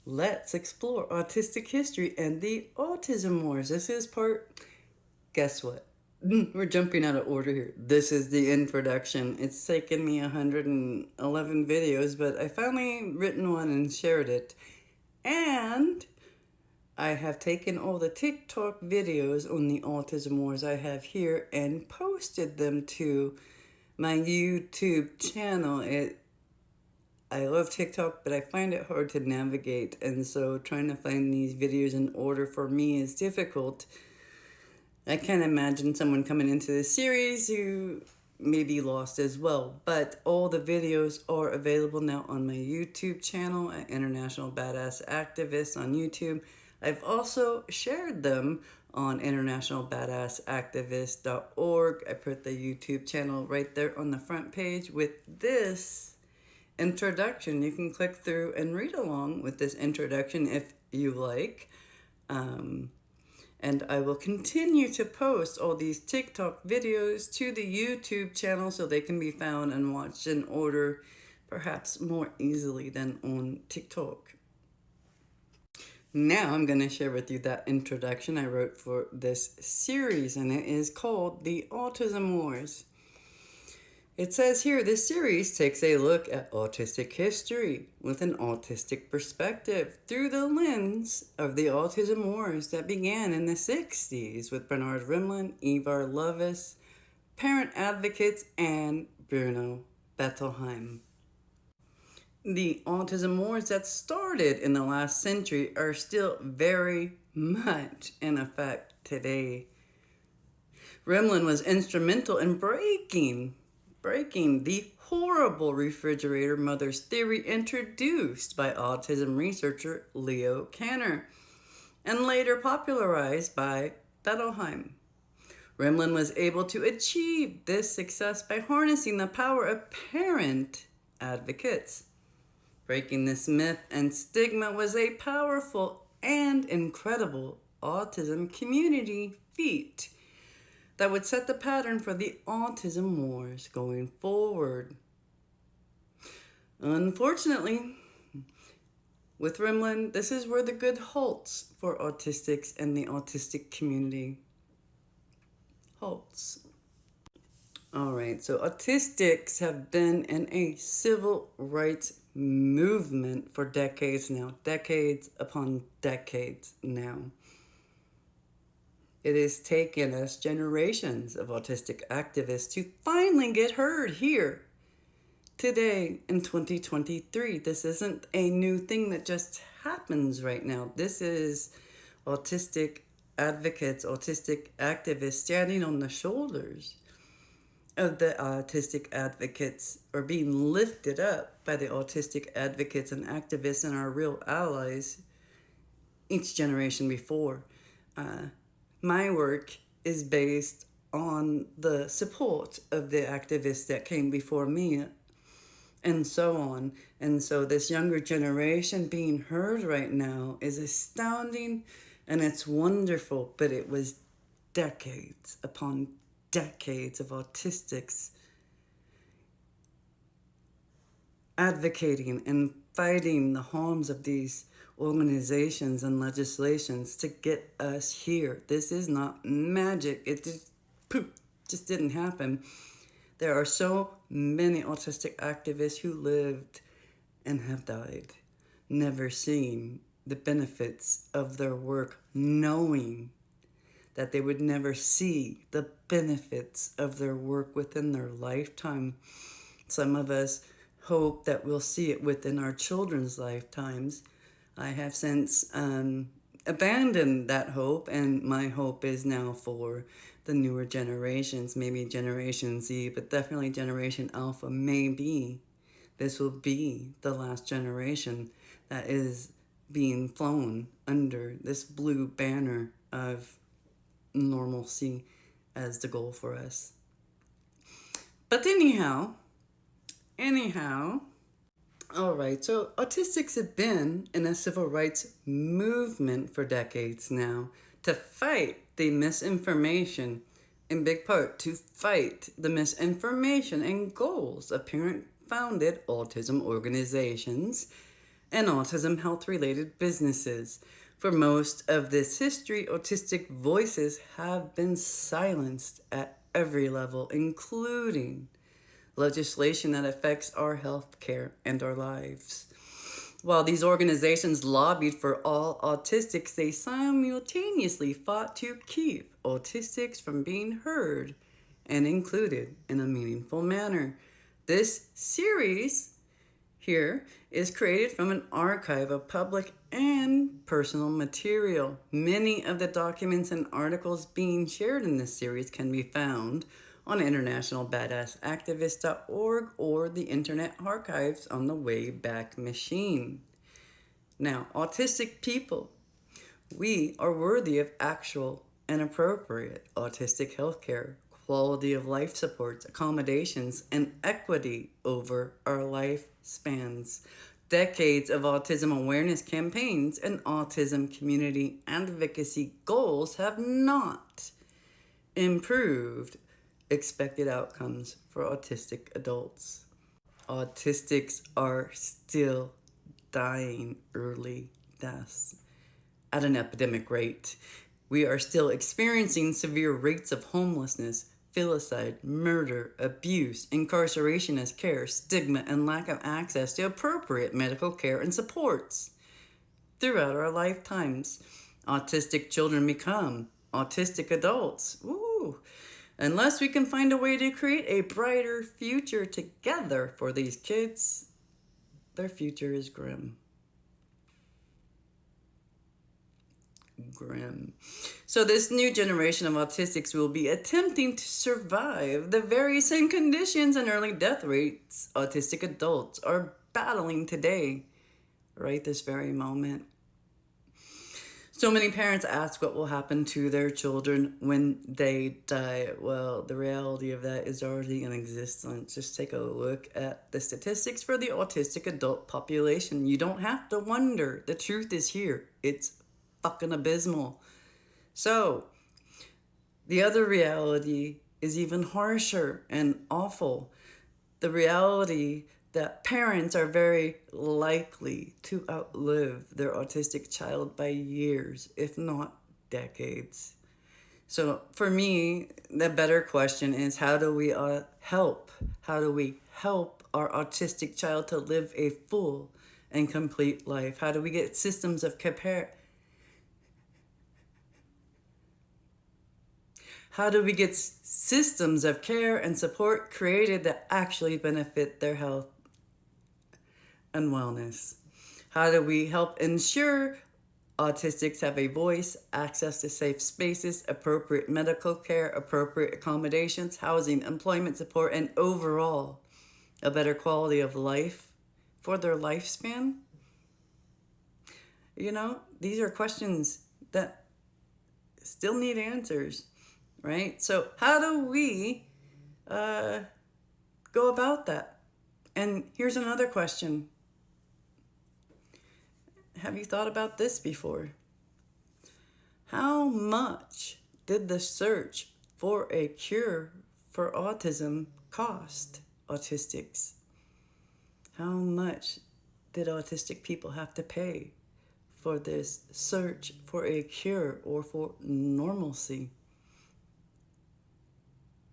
let's explore autistic history and the Autism Wars. This is part, guess what? We're jumping out of order here. This is the introduction. It's taken me 111 videos, but I finally written one and shared it. And I have taken all the TikTok videos on the Autism Wars I have here and posted them to my YouTube channel. I love TikTok, but I find it hard to navigate, and so trying to find these videos in order for me is difficult. I can't imagine someone coming into this series who may be lost as well, but all the videos are available now on my YouTube channel at International Badass Activist on YouTube. I've also shared them on internationalbadassactivist.org. I put the YouTube channel right there on the front page with this introduction. You can click through and read along with this introduction if you like. And I will continue to post all these TikTok videos to the YouTube channel so they can be found and watched in order, perhaps more easily than on TikTok. Now I'm going to share with you that introduction I wrote for this series, and it is called The Autism Wars. It says here, this series takes a look at autistic history with an autistic perspective through the lens of the Autism Wars that began in the 60s with Bernard Rimland, Ivar Lovaas, parent advocates, and Bruno Bettelheim. The Autism Wars that started in the last century are still very much in effect today. Rimland was instrumental in breaking the horrible refrigerator mother's theory introduced by autism researcher Leo Kanner and later popularized by Bettelheim. Rimland was able to achieve this success by harnessing the power of parent advocates. Breaking this myth and stigma was a powerful and incredible autism community feat that would set the pattern for the Autism Wars going forward. Unfortunately, with Rimland, this is where the good halts for autistics and the autistic community. Halts. Alright, so autistics have been in a civil rights movement for decades now. Decades upon decades now. It has taken us generations of autistic activists to finally get heard here today in 2023. This isn't a new thing that just happens right now. This is autistic advocates, autistic activists standing on the shoulders of the autistic advocates, or being lifted up by the autistic advocates and activists and our real allies each generation before. My work is based on the support of the activists that came before me and so on. And so this younger generation being heard right now is astounding and it's wonderful, but it was decades upon decades of autistics advocating and fighting the harms of these organizations and legislations to get us here. This is not magic. It just didn't happen. There are so many autistic activists who lived and have died, never seeing the benefits of their work, knowing that they would never see the benefits of their work within their lifetime. Some of us hope that we'll see it within our children's lifetimes. I have since abandoned that hope, and my hope is now for the newer generations, maybe Generation Z, but definitely Generation Alpha, maybe. This will be the last generation that is being flown under this blue banner of normalcy as the goal for us. But anyhow, all right, so autistics have been in a civil rights movement for decades now to fight the misinformation, in big part to fight the misinformation and goals of parent-founded autism organizations and autism health-related businesses. For most of this history, autistic voices have been silenced at every level, including legislation that affects our health care and our lives. While these organizations lobbied for all autistics, they simultaneously fought to keep autistics from being heard and included in a meaningful manner. This series here is created from an archive of public and personal material. Many of the documents and articles being shared in this series can be found on internationalbadassactivist.org or the Internet Archives on the Wayback Machine. Now, autistic people, we are worthy of actual and appropriate autistic healthcare, quality of life supports, accommodations, and equity over our lifespans. Decades of autism awareness campaigns and autism community advocacy goals have not improved expected outcomes for autistic adults. Autistics are still dying early deaths at an epidemic rate. We are still experiencing severe rates of homelessness, filicide, murder, abuse, incarceration as care, stigma, and lack of access to appropriate medical care and supports. Throughout our lifetimes, autistic children become autistic adults. Ooh. Unless we can find a way to create a brighter future together for these kids, their future is grim. So this new generation of autistics will be attempting to survive the very same conditions and early death rates autistic adults are battling today, right this very moment. So many parents ask what will happen to their children when they die. Well, the reality of that is already in existence. Just take a look at the statistics for the autistic adult population. You don't have to wonder. The truth is here. It's fucking abysmal. So, the other reality is even harsher and awful. The reality that parents are very likely to outlive their autistic child by years, if not decades. So for me, the better question is, how do we help? How do we help our autistic child to live a full and complete life? How do we get systems of care? How do we get systems of care and support created that actually benefit their health and wellness? How do we help ensure autistics have a voice, access to safe spaces, appropriate medical care, appropriate accommodations, housing, employment support, and overall a better quality of life for their lifespan? You know, these are questions that still need answers, right? So how do we go about that? And here's another question. Have you thought about this before? How much did the search for a cure for autism cost autistics? How much did autistic people have to pay for this search for a cure or for normalcy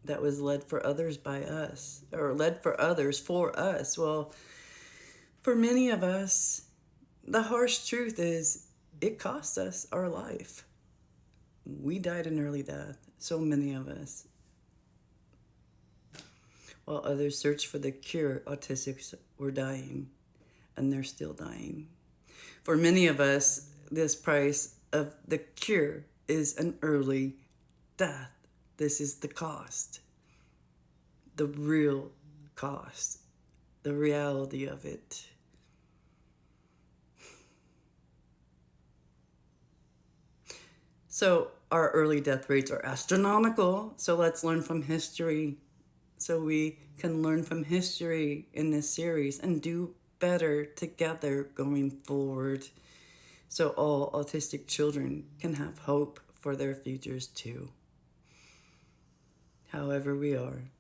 that was led for others by us, or led for others for us? Well, for many of us, the harsh truth is it cost us our life. We died an early death, so many of us. While others searched for the cure, autistics were dying, and they're still dying. For many of us, this price of the cure is an early death. This is the cost, the real cost, the reality of it. So our early death rates are astronomical. So let's learn from history. So we can learn from history in this series and do better together going forward. So all autistic children can have hope for their futures too. However we are.